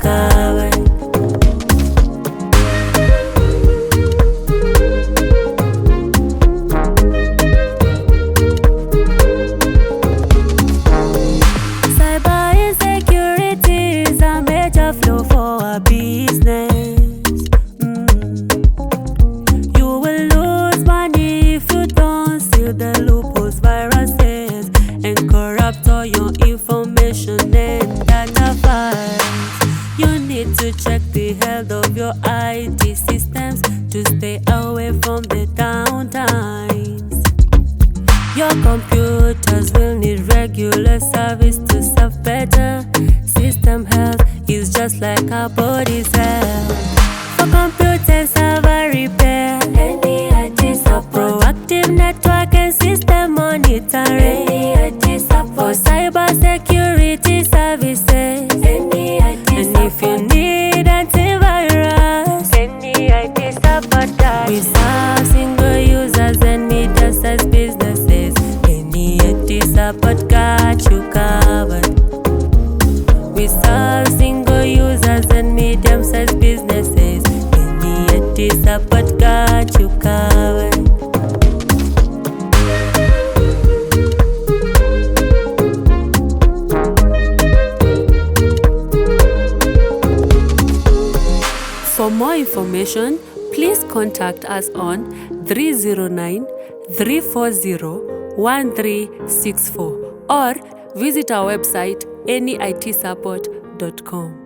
covered. Cyber insecurity is a major flaw for our business. You will lose money if you don't seal the loopholes, viruses, and corrupt all your information and data files. You need to check the health of your IT systems to stay away from the downtimes. Your computers will need regular service to serve better. System health is just like our body's health. For computer server repair, any IT support, proactive network and system monitoring, any IT support, for cyber security services, any IT support, and if you need antivirus, any IT support. We serve single users and medium-sized businesses. Any IT support got you covered. We serve single users and medium-sized businesses. Any IT support got you covered. For more information, please contact us on 309 340 1364 or visit our website anyitsupport.com.